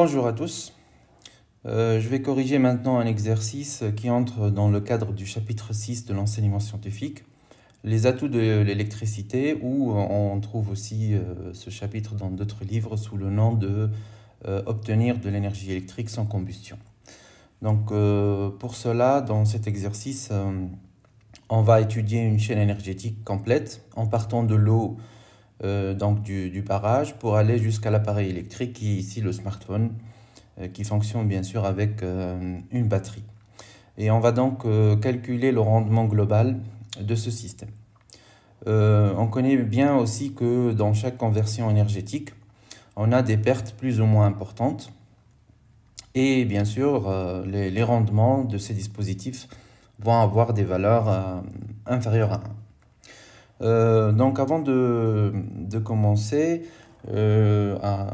Bonjour à tous. Je vais corriger maintenant un exercice qui entre dans le cadre du chapitre 6 de l'enseignement scientifique, les atouts de l'électricité, où on trouve aussi ce chapitre dans d'autres livres sous le nom de obtenir de l'énergie électrique sans combustion. Donc pour cela, dans cet exercice, on va étudier une chaîne énergétique complète en partant de l'eau donc du barrage pour aller jusqu'à l'appareil électrique qui est ici le smartphone qui fonctionne bien sûr avec une batterie. Et on va donc calculer le rendement global de ce système. On connaît bien aussi que dans chaque conversion énergétique, on a des pertes plus ou moins importantes et bien sûr les rendements de ces dispositifs vont avoir des valeurs inférieures à 1. Donc avant de commencer à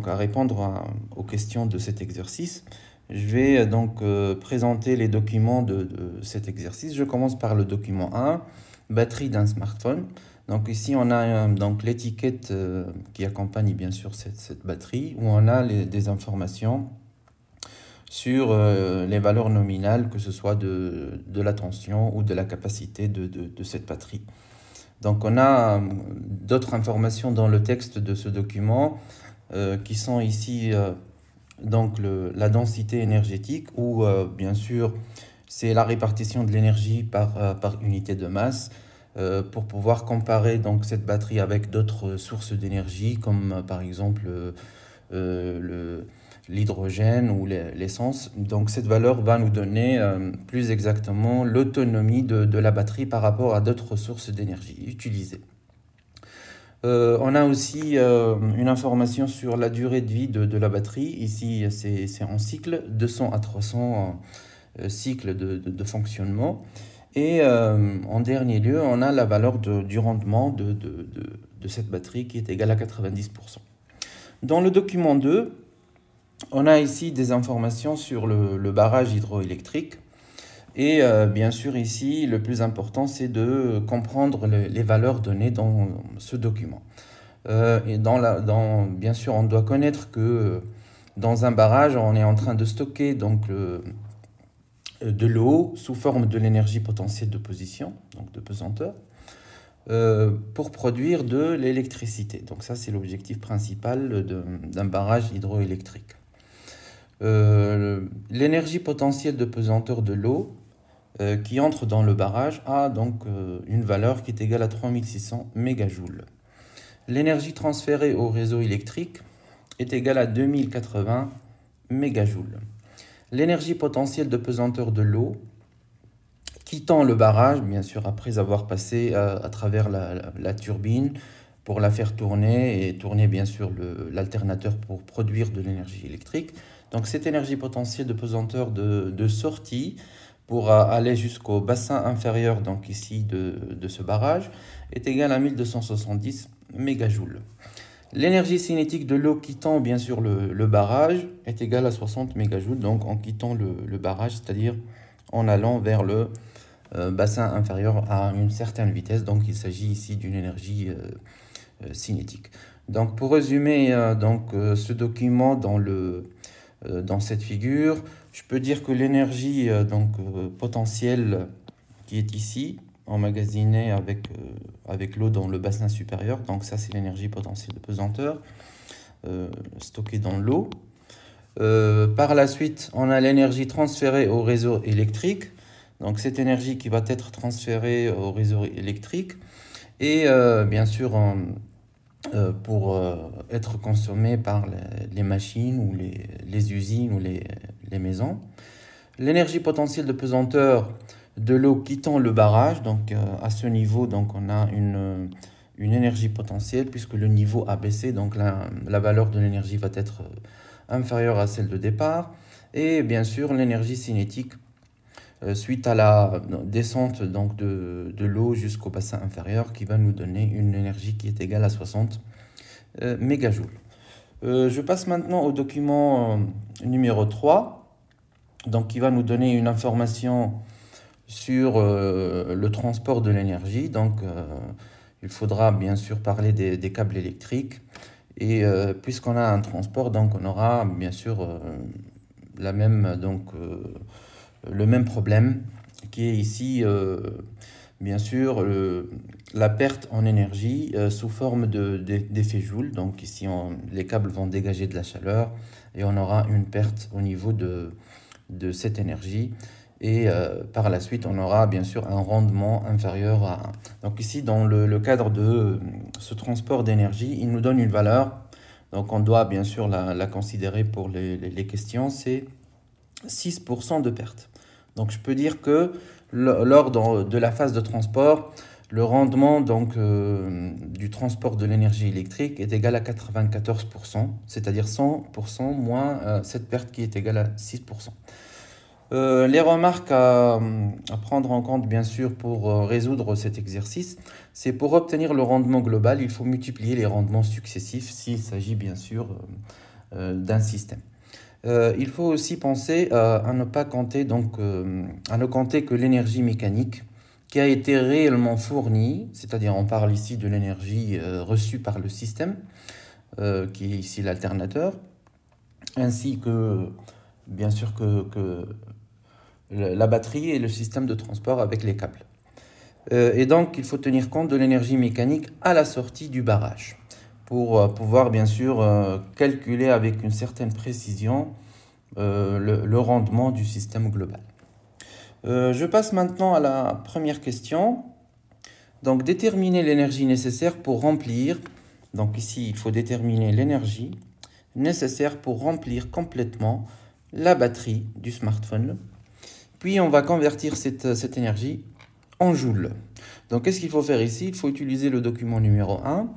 répondre aux questions de cet exercice, je vais donc présenter les documents de cet exercice. Je commence par le document 1, batterie d'un smartphone. Donc ici on a donc l'étiquette qui accompagne bien sûr cette batterie, où on a des informations sur les valeurs nominales, que ce soit de la tension ou de la capacité de cette batterie. Donc on a d'autres informations dans le texte de ce document qui sont ici donc la densité énergétique, où bien sûr c'est la répartition de l'énergie par unité de masse pour pouvoir comparer donc cette batterie avec d'autres sources d'énergie comme par exemple l'hydrogène ou l'essence. Donc cette valeur va nous donner plus exactement l'autonomie de la batterie par rapport à d'autres sources d'énergie utilisées. On a aussi une information sur la durée de vie de la batterie. Ici, c'est en cycle, 200 à 300 cycles de fonctionnement. Et en dernier lieu, on a la valeur du rendement de cette batterie qui est égale à 90%. Dans le document 2, on a ici des informations sur le barrage hydroélectrique. Et bien sûr, ici, le plus important, c'est de comprendre les valeurs données dans ce document. Bien sûr, on doit connaître que dans un barrage, on est en train de stocker donc, de l'eau sous forme de l'énergie potentielle de position, donc de pesanteur, pour produire de l'électricité. Donc ça, c'est l'objectif principal d'un barrage hydroélectrique. L'énergie potentielle de pesanteur de l'eau qui entre dans le barrage a donc une valeur qui est égale à 3600 mégajoules. L'énergie transférée au réseau électrique est égale à 2080 mégajoules. L'énergie potentielle de pesanteur de l'eau quittant le barrage, bien sûr après avoir passé à travers la turbine pour la faire tourner et tourner bien sûr l'alternateur pour produire de l'énergie électrique. Donc cette énergie potentielle de pesanteur de sortie pour aller jusqu'au bassin inférieur, donc ici de ce barrage, est égale à 1270 mégajoules. L'énergie cinétique de l'eau quittant bien sûr le barrage est égale à 60 mégajoules, donc en quittant le barrage, c'est-à-dire en allant vers le bassin inférieur à une certaine vitesse. Donc il s'agit ici d'une énergie cinétique. Donc pour résumer ce document dans cette figure, je peux dire que l'énergie potentielle qui est ici, emmagasinée avec l'eau dans le bassin supérieur, donc ça c'est l'énergie potentielle de pesanteur stockée dans l'eau. Par la suite, on a l'énergie transférée au réseau électrique, donc cette énergie qui va être transférée au réseau électrique et bien sûr pour être consommée par les machines ou les usines ou les maisons. L'énergie potentielle de pesanteur de l'eau quittant le barrage, donc à ce niveau, donc on a une énergie potentielle puisque le niveau a baissé, donc la valeur de l'énergie va être inférieure à celle de départ. Et bien sûr l'énergie cinétique suite à la descente donc, de l'eau jusqu'au bassin inférieur qui va nous donner une énergie qui est égale à 60 mégajoules. Je passe maintenant au document numéro 3, donc, qui va nous donner une information sur le transport de l'énergie. Donc il faudra bien sûr parler des câbles électriques Et puisqu'on a un transport, donc on aura bien sûr le même problème qui est ici, bien sûr, la perte en énergie sous forme d'effet Joule. Donc ici, les câbles vont dégager de la chaleur et on aura une perte au niveau de cette énergie. Et par la suite, on aura bien sûr un rendement inférieur à 1. Donc ici, dans le cadre de ce transport d'énergie, il nous donne une valeur. Donc on doit bien sûr la considérer pour les questions, c'est 6% de perte. Donc je peux dire que lors de la phase de transport, le rendement donc, du transport de l'énergie électrique est égal à 94%, c'est-à-dire 100% moins cette perte qui est égale à 6%. Les remarques à prendre en compte, bien sûr, pour résoudre cet exercice, c'est pour obtenir le rendement global, il faut multiplier les rendements successifs s'il s'agit, bien sûr, d'un système. Il faut aussi penser à ne pas compter, donc, à ne compter que l'énergie mécanique qui a été réellement fournie, c'est-à-dire on parle ici de l'énergie reçue par le système, qui est ici l'alternateur, ainsi que, bien sûr, que la batterie et le système de transport avec les câbles. Et donc, il faut tenir compte de l'énergie mécanique à la sortie du barrage pour pouvoir, bien sûr, calculer avec une certaine précision le rendement du système global. Je passe maintenant à la première question. Donc, déterminer l'énergie nécessaire pour remplir. Donc ici, il faut déterminer l'énergie nécessaire pour remplir complètement la batterie du smartphone. Puis on va convertir cette énergie en joules. Donc qu'est-ce qu'il faut faire ici? Il faut utiliser le document numéro 1,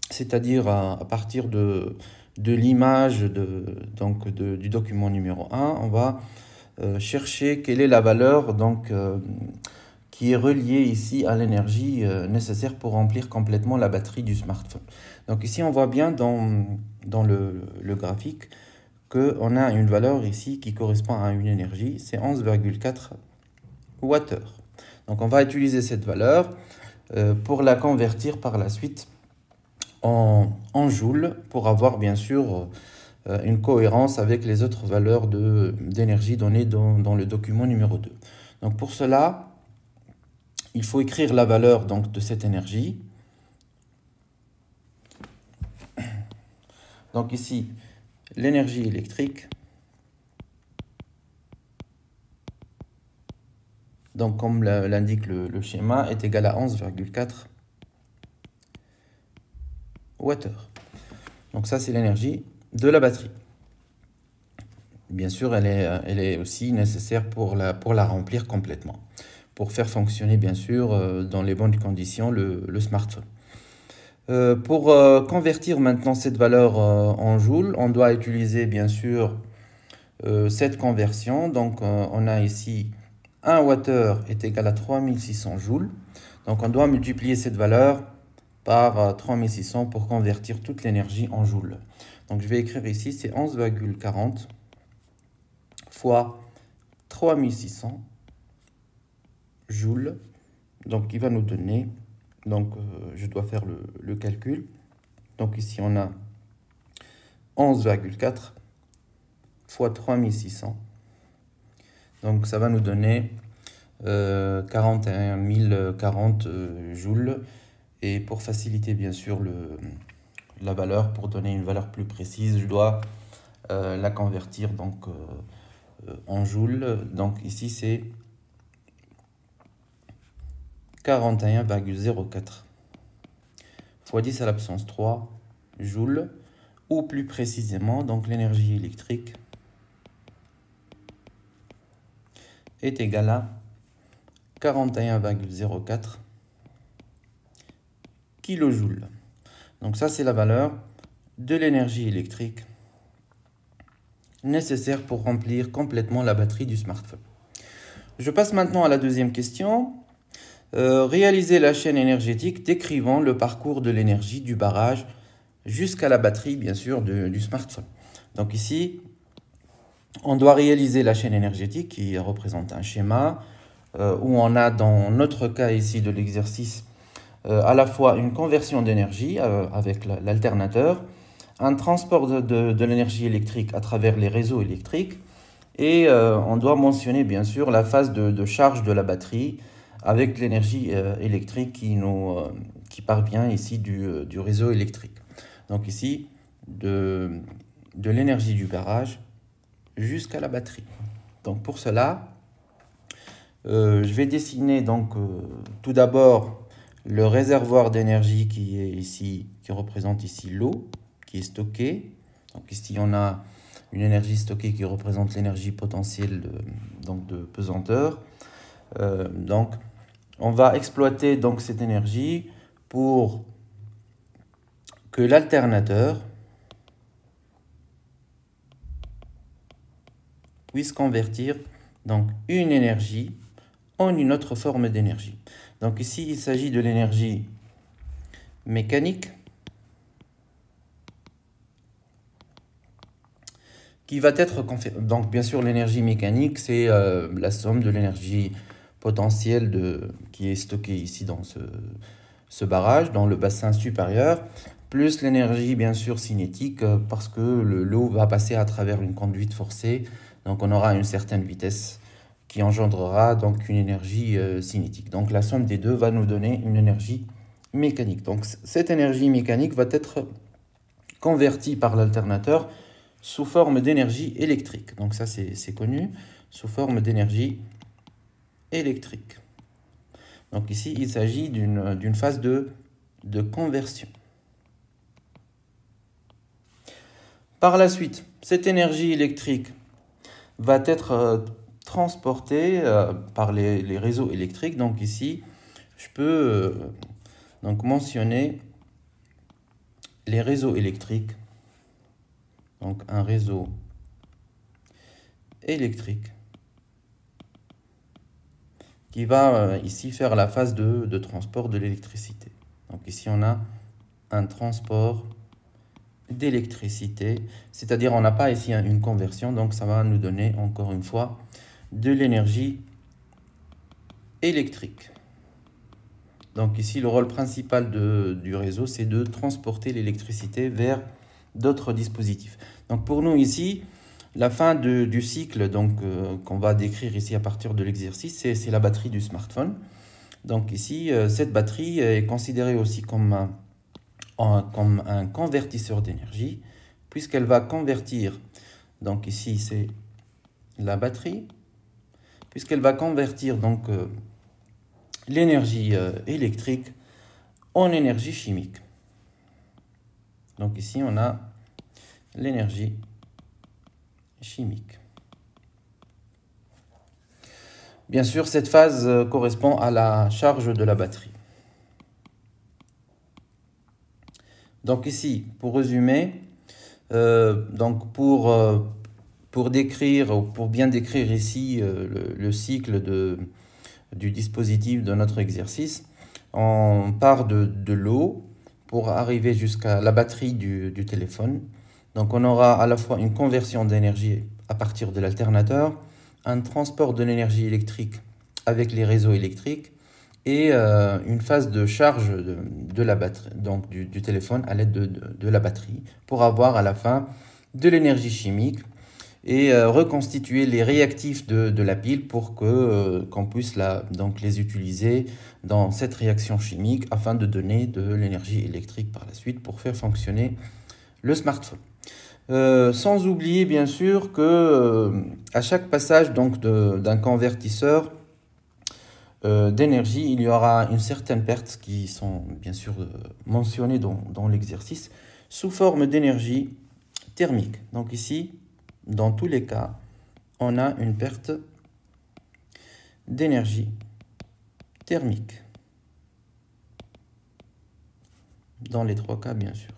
c'est-à-dire à partir de l'image du document numéro 1, on va chercher quelle est la valeur donc, qui est reliée ici à l'énergie nécessaire pour remplir complètement la batterie du smartphone. Donc ici on voit bien dans le graphique qu'on a une valeur ici qui correspond à une énergie, c'est 11,4 Wh. Donc on va utiliser cette valeur pour la convertir par la suite en joules pour avoir bien sûr une cohérence avec les autres valeurs d'énergie données dans le document numéro 2. Donc pour cela, il faut écrire la valeur donc, de cette énergie. Donc ici, l'énergie électrique, donc comme l'indique le schéma, est égale à 11,4 Wh. Donc ça, c'est l'énergie de la batterie. Bien sûr, elle est aussi nécessaire pour la remplir complètement, pour faire fonctionner, bien sûr, dans les bonnes conditions, le smartphone. Pour convertir maintenant cette valeur en joules, on doit utiliser bien sûr cette conversion. Donc on a ici 1 Wh est égal à 3600 joules. Donc on doit multiplier cette valeur par 3600 pour convertir toute l'énergie en joules. Donc je vais écrire ici, c'est 11,40 fois 3600 joules. Donc il va nous donner... Donc, je dois faire le calcul. Donc, ici, on a 11,4 fois 3600. Donc, ça va nous donner 41 040 joules. Et pour faciliter, bien sûr, la valeur, pour donner une valeur plus précise, je dois la convertir donc, en joules. Donc, ici, c'est 41,04 fois 10 à la puissance 3 joules, ou plus précisément, donc l'énergie électrique est égale à 41,04 kilojoules. Donc ça, c'est la valeur de l'énergie électrique nécessaire pour remplir complètement la batterie du smartphone. Je passe maintenant à la deuxième question. Réaliser la chaîne énergétique décrivant le parcours de l'énergie du barrage jusqu'à la batterie, bien sûr, du smartphone. Donc ici, on doit réaliser la chaîne énergétique qui représente un schéma où on a, dans notre cas ici de l'exercice, à la fois une conversion d'énergie avec l'alternateur un transport de l'énergie électrique à travers les réseaux électriques. Et on doit mentionner bien sûr la phase de charge de la batterie avec l'énergie électrique qui parvient ici du réseau électrique. Donc ici, de l'énergie du barrage jusqu'à la batterie. Donc pour cela, je vais dessiner donc tout d'abord le réservoir d'énergie qui est ici, qui représente ici l'eau qui est stockée. Donc ici on a une énergie stockée qui représente l'énergie potentielle de pesanteur. Donc on va exploiter donc cette énergie pour que l'alternateur puisse convertir donc une énergie en une autre forme d'énergie. Donc ici, il s'agit de l'énergie mécanique qui va être... Donc bien sûr, l'énergie mécanique, c'est la somme de l'énergie potentielle qui est stockée ici dans ce barrage, dans le bassin supérieur, plus l'énergie bien sûr cinétique, parce que l'eau va passer à travers une conduite forcée, donc on aura une certaine vitesse qui engendrera donc une énergie cinétique. Donc la somme des deux va nous donner une énergie mécanique. Donc cette énergie mécanique va être convertie par l'alternateur sous forme d'énergie électrique. Donc ça c'est connu, sous forme d'énergie électrique. Donc ici il s'agit d'une phase de conversion. Par la suite, cette énergie électrique va être transportée par les réseaux électriques. Donc ici, je peux donc mentionner les réseaux électriques. Donc un réseau électrique qui va ici faire la phase de transport de l'électricité. Donc ici, on a un transport d'électricité, c'est-à-dire on n'a pas ici une conversion, donc ça va nous donner encore une fois de l'énergie électrique. Donc ici le rôle principal du réseau, c'est de transporter l'électricité vers d'autres dispositifs. Donc pour nous ici, la fin du cycle qu'on va décrire ici à partir de l'exercice, c'est la batterie du smartphone. Donc ici, cette batterie est considérée aussi comme un convertisseur d'énergie, puisqu'elle va convertir, donc ici c'est la batterie, puisqu'elle va convertir donc l'énergie électrique en énergie chimique. Donc ici on a l'énergie chimique. Bien sûr, cette phase correspond à la charge de la batterie. Donc ici, pour résumer, donc pour décrire, ou pour bien décrire ici le cycle du dispositif de notre exercice, on part de l'eau pour arriver jusqu'à la batterie du téléphone. Donc on aura à la fois une conversion d'énergie à partir de l'alternateur, un transport de l'énergie électrique avec les réseaux électriques, et une phase de charge de la batterie, donc du téléphone à l'aide de la batterie, pour avoir à la fin de l'énergie chimique et reconstituer les réactifs de la pile pour qu'on puisse donc les utiliser dans cette réaction chimique afin de donner de l'énergie électrique par la suite pour faire fonctionner le smartphone. Sans oublier bien sûr que à chaque passage donc d'un convertisseur d'énergie, il y aura une certaine perte qui sont bien sûr mentionnées dans l'exercice sous forme d'énergie thermique. Donc ici, dans tous les cas, on a une perte d'énergie thermique. Dans les trois cas, bien sûr.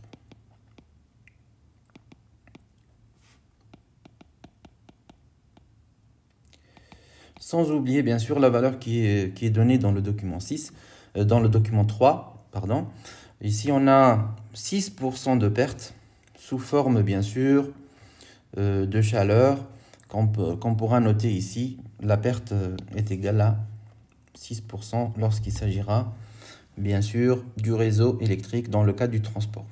Sans oublier bien sûr la valeur qui est donnée dans le document 3, pardon. Ici on a 6% de perte sous forme bien sûr de chaleur qu'on pourra noter ici. La perte est égale à 6% lorsqu'il s'agira bien sûr du réseau électrique dans le cas du transport.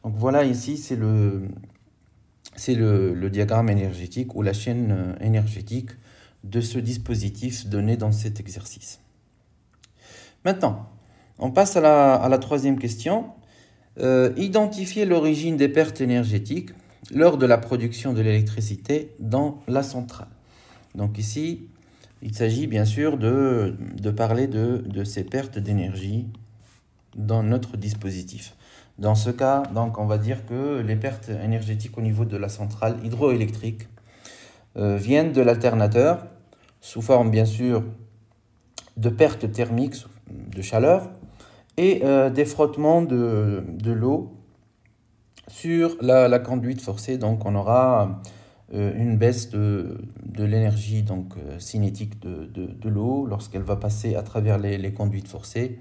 Donc voilà, ici, c'est le diagramme énergétique ou la chaîne énergétique de ce dispositif donné dans cet exercice. Maintenant, on passe à la troisième question. Identifier l'origine des pertes énergétiques lors de la production de l'électricité dans la centrale. Donc ici, il s'agit bien sûr de parler de ces pertes d'énergie dans notre dispositif. Dans ce cas, donc, on va dire que les pertes énergétiques au niveau de la centrale hydroélectrique viennent de l'alternateur sous forme bien sûr de pertes thermiques de chaleur et des frottements de l'eau sur la conduite forcée. Donc on aura une baisse de l'énergie cinétique de l'eau lorsqu'elle va passer à travers les conduites forcées.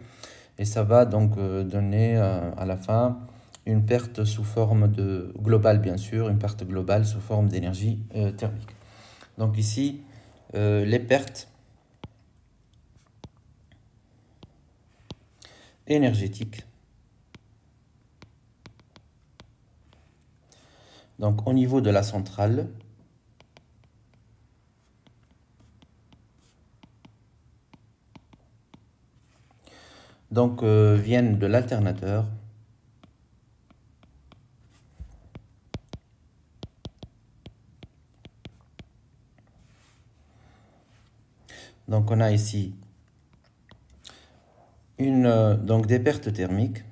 Et ça va donc donner à la fin une perte sous forme globale, bien sûr, une perte globale sous forme d'énergie thermique. Donc ici, les pertes énergétiques. Donc au niveau de la centrale, viennent de l'alternateur. Donc on a ici des pertes thermiques.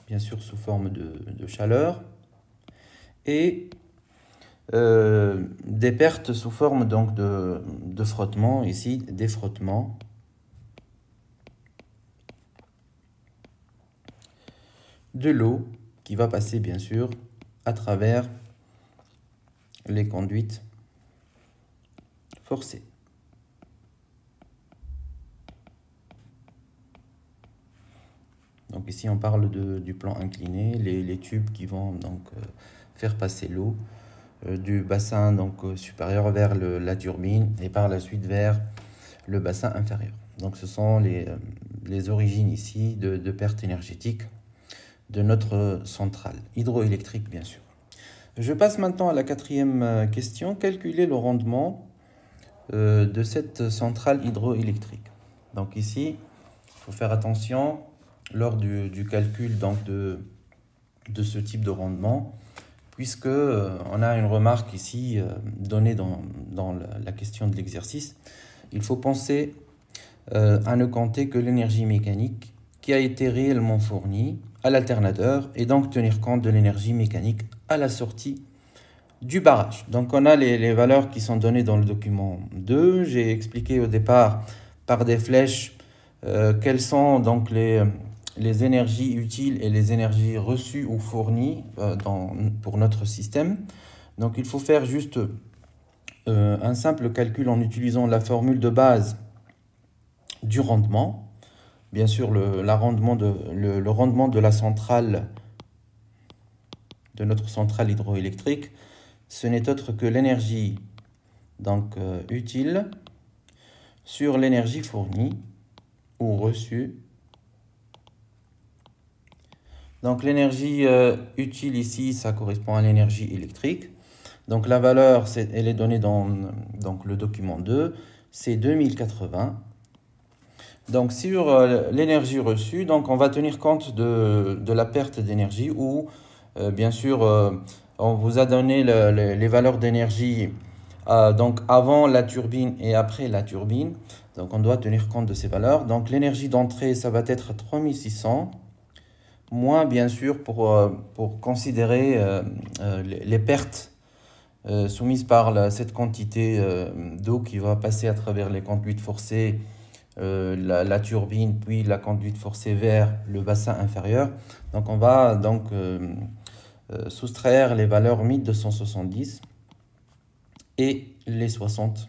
Bien sûr sous forme de chaleur. Et des pertes sous forme de frottement, ici des frottements. De l'eau qui va passer bien sûr à travers les conduites forcées. Donc ici on parle du plan incliné, les tubes qui vont faire passer l'eau du bassin supérieur vers la turbine et par la suite vers le bassin inférieur. Donc ce sont les origines ici de pertes énergétiques de notre centrale hydroélectrique bien sûr. Je passe maintenant à la quatrième question. Calculer le rendement de cette centrale hydroélectrique. Donc ici, il faut faire attention lors du calcul de ce type de rendement, puisque on a une remarque ici donnée dans la question de l'exercice. Il faut penser à ne compter que l'énergie mécanique qui a été réellement fournie à l'alternateur et donc tenir compte de l'énergie mécanique à la sortie du barrage. Donc on a les valeurs qui sont données dans le document 2. J'ai expliqué au départ par des flèches quelles sont donc les énergies utiles et les énergies reçues ou fournies pour notre système. Donc il faut faire juste un simple calcul en utilisant la formule de base du rendement. Bien sûr, le rendement de la centrale, de notre centrale hydroélectrique, ce n'est autre que l'énergie utile sur l'énergie fournie ou reçue. Donc l'énergie utile ici, ça correspond à l'énergie électrique. Donc la valeur, elle est donnée dans le document 2, c'est 2080. Donc sur l'énergie reçue, on va tenir compte de la perte d'énergie ou bien sûr on vous a donné les valeurs d'énergie avant la turbine et après la turbine. Donc on doit tenir compte de ces valeurs. Donc l'énergie d'entrée, ça va être 3600, moins bien sûr pour considérer les pertes soumises par cette quantité d'eau qui va passer à travers les conduites forcées, la turbine, puis la conduite forcée vers le bassin inférieur. Donc on va soustraire les valeurs 1270 et les 60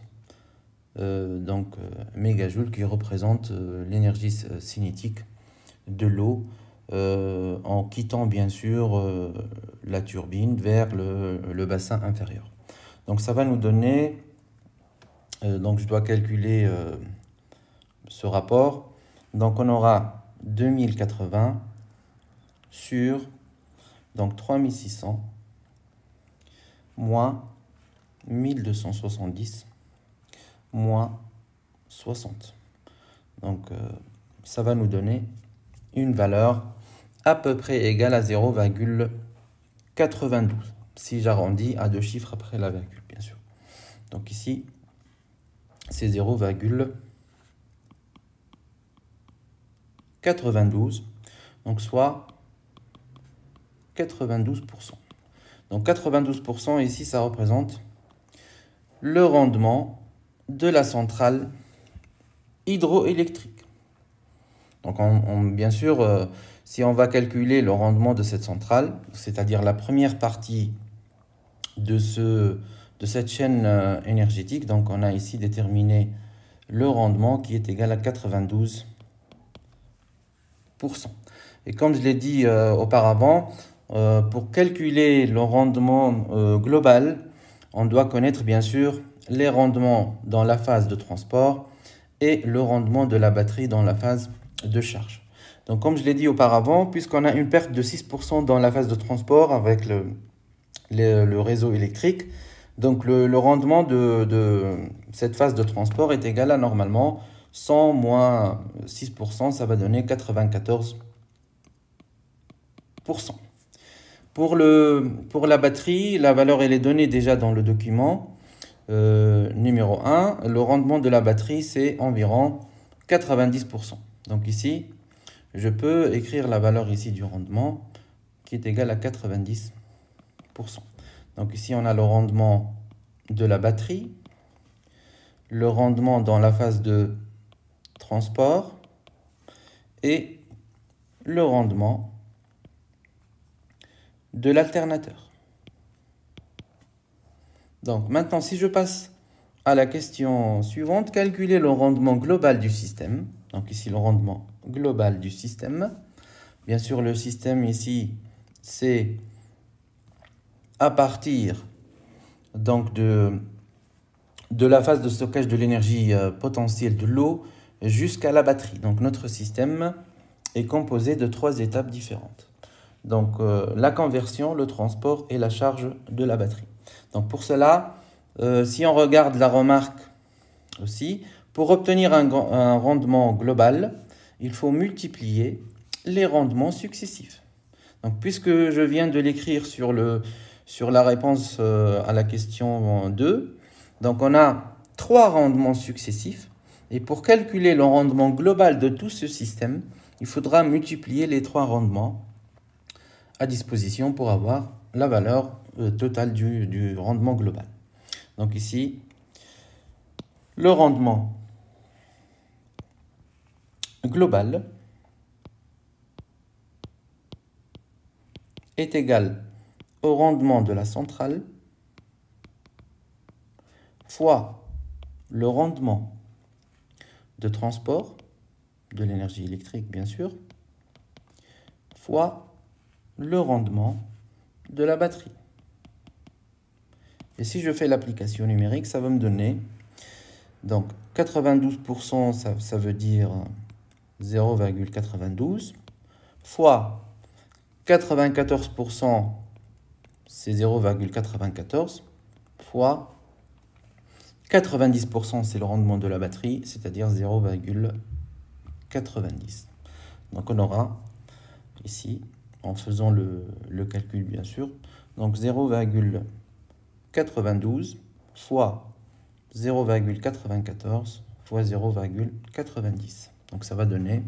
mégajoules qui représentent l'énergie cinétique de l'eau en quittant bien sûr la turbine vers le bassin inférieur. Donc ça va nous donner, je dois calculer ce rapport. Donc on aura 2080 sur donc 3600 moins 1270 moins 60. Donc ça va nous donner une valeur à peu près égale à 0,92. Si j'arrondis à deux chiffres après la virgule, bien sûr. Donc ici, c'est 0,92, donc soit 92%. Donc 92% ici, ça représente le rendement de la centrale hydroélectrique. Donc bien sûr, si on va calculer le rendement de cette centrale, c'est-à-dire la première partie de cette chaîne énergétique, donc on a ici déterminé le rendement qui est égal à 92%. Et comme je l'ai dit auparavant, pour calculer le rendement global, on doit connaître bien sûr les rendements dans la phase de transport et le rendement de la batterie dans la phase de charge. Donc comme je l'ai dit auparavant, puisqu'on a une perte de 6% dans la phase de transport avec le réseau électrique, donc le rendement de cette phase de transport est égal à normalement 100 moins 6%, ça va donner 94%. Pour la batterie, la valeur elle est donnée déjà dans le document numéro 1. Le rendement de la batterie, c'est environ 90%. Donc ici, je peux écrire la valeur ici du rendement qui est égale à 90%. Donc ici, on a le rendement de la batterie, le rendement dans la phase de transport et le rendement de l'alternateur. Donc maintenant, si je passe à la question suivante, calculer le rendement global du système. Donc ici, le rendement global du système. Bien sûr, le système ici, c'est à partir donc de la phase de stockage de l'énergie potentielle de l'eau jusqu'à la batterie. Donc notre système est composé de 3 étapes différentes. Donc la conversion, le transport et la charge de la batterie. Donc pour cela, si on regarde la remarque aussi, pour obtenir un rendement global, il faut multiplier les rendements successifs. Donc puisque je viens de l'écrire sur la réponse à la question 2, donc on a 3 rendements successifs. Et pour calculer le rendement global de tout ce système, il faudra multiplier les 3 rendements à disposition pour avoir la valeur totale du rendement global. Donc ici, le rendement global est égal au rendement de la centrale fois le rendement de transport de l'énergie électrique, bien sûr, fois le rendement de la batterie. Et si je fais l'application numérique, ça va me donner, donc 92%, ça veut dire 0,92, fois 94%, c'est 0,94, fois 90%, c'est le rendement de la batterie, c'est-à-dire 0,90. Donc on aura ici, en faisant le calcul bien sûr, donc 0,92 fois 0,94 fois 0,90. Donc ça va donner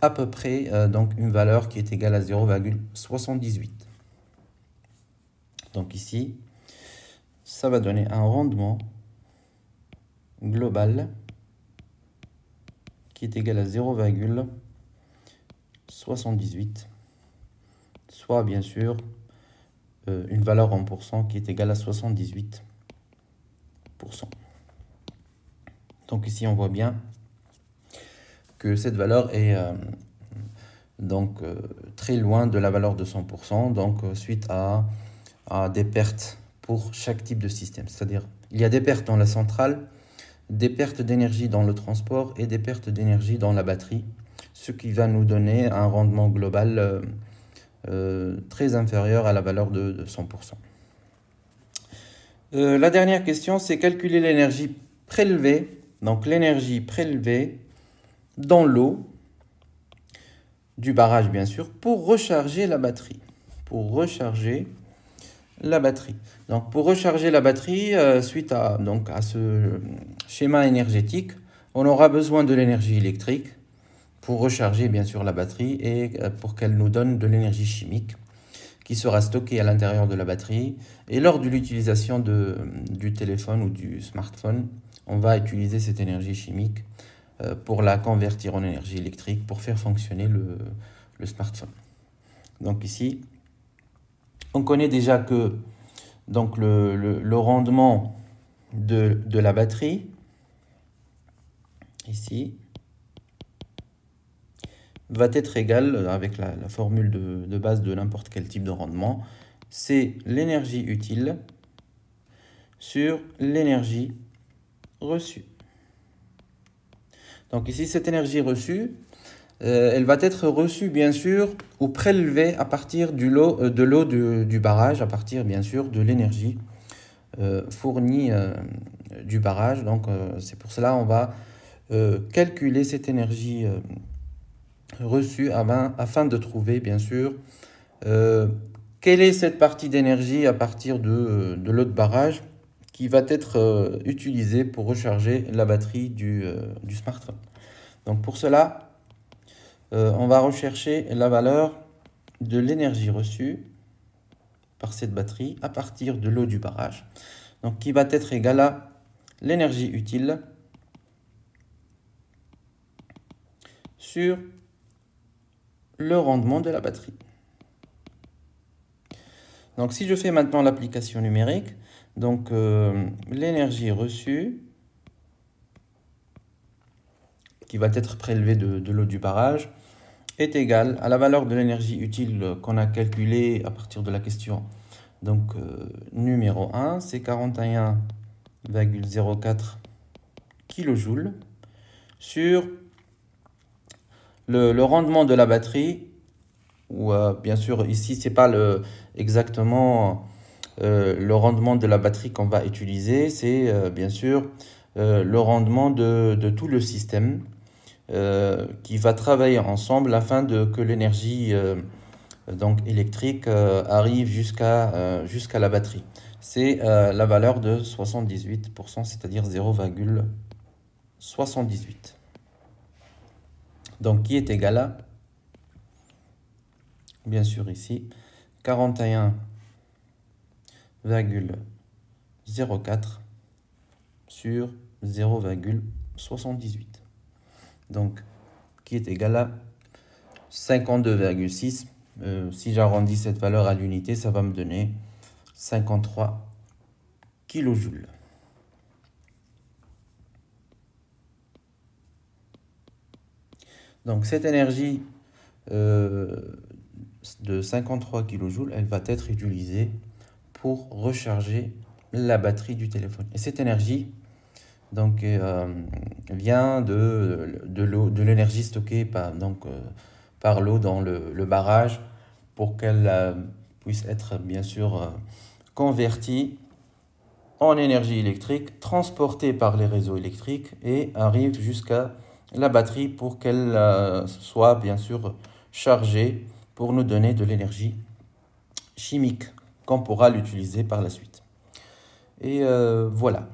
à peu près donc une valeur qui est égale à 0,78. Donc ici, ça va donner un rendement global qui est égal à 0,78, soit bien sûr une valeur en pourcent qui est égale à 78%. Donc ici on voit bien que cette valeur est très loin de la valeur de 100%, donc suite à des pertes pour chaque type de système. C'est-à-dire il y a des pertes dans la centrale, des pertes d'énergie dans le transport et des pertes d'énergie dans la batterie, ce qui va nous donner un rendement global très inférieur à la valeur de 100%. La dernière question, c'est calculer l'énergie prélevée, donc l'énergie prélevée dans l'eau du barrage, bien sûr, pour recharger la batterie. Donc, pour recharger la batterie, suite à ce schéma énergétique, on aura besoin de l'énergie électrique pour recharger, bien sûr, la batterie et pour qu'elle nous donne de l'énergie chimique qui sera stockée à l'intérieur de la batterie. Et lors de l'utilisation du téléphone ou du smartphone, on va utiliser cette énergie chimique pour la convertir en énergie électrique pour faire fonctionner le smartphone. Donc ici, on connaît déjà que donc le rendement de la batterie, ici, va être égal, avec la formule de base de n'importe quel type de rendement, c'est l'énergie utile sur l'énergie reçue. Donc ici, cette énergie reçue, elle va être reçue, bien sûr, ou prélevée à partir de l'eau du barrage, à partir, bien sûr, de l'énergie fournie du barrage. Donc, c'est pour cela qu'on va calculer cette énergie reçue afin de trouver, bien sûr, quelle est cette partie d'énergie à partir de l'eau de barrage qui va être utilisée pour recharger la batterie du smartphone. Donc, pour cela, on va rechercher la valeur de l'énergie reçue par cette batterie à partir de l'eau du barrage. Donc, qui va être égale à l'énergie utile sur le rendement de la batterie. Donc, si je fais maintenant l'application numérique, donc l'énergie reçue qui va être prélevée de l'eau du barrage est égale à la valeur de l'énergie utile qu'on a calculée à partir de la question. Donc, numéro 1, c'est 41,04 kJ sur le rendement de la batterie, ou bien sûr, ici, ce n'est pas exactement le rendement de la batterie qu'on va utiliser, c'est bien sûr le rendement de tout le système qui va travailler ensemble afin que l'énergie électrique arrive jusqu'à la batterie. C'est la valeur de 78%, c'est-à-dire 0,78. Donc, qui est égal à, bien sûr ici, 41,04 sur 0,78. Donc, qui est égal à 52,6. Si j'arrondis cette valeur à l'unité, ça va me donner 53 kJ. Donc, cette énergie de 53 kJ, elle va être utilisée pour recharger la batterie du téléphone. Et cette énergie donc, vient de l'eau, de l'énergie stockée par l'eau dans le barrage pour qu'elle puisse être bien sûr convertie en énergie électrique, transportée par les réseaux électriques et arrive jusqu'à la batterie pour qu'elle soit bien sûr chargée pour nous donner de l'énergie chimique qu'on pourra l'utiliser par la suite. Et voilà.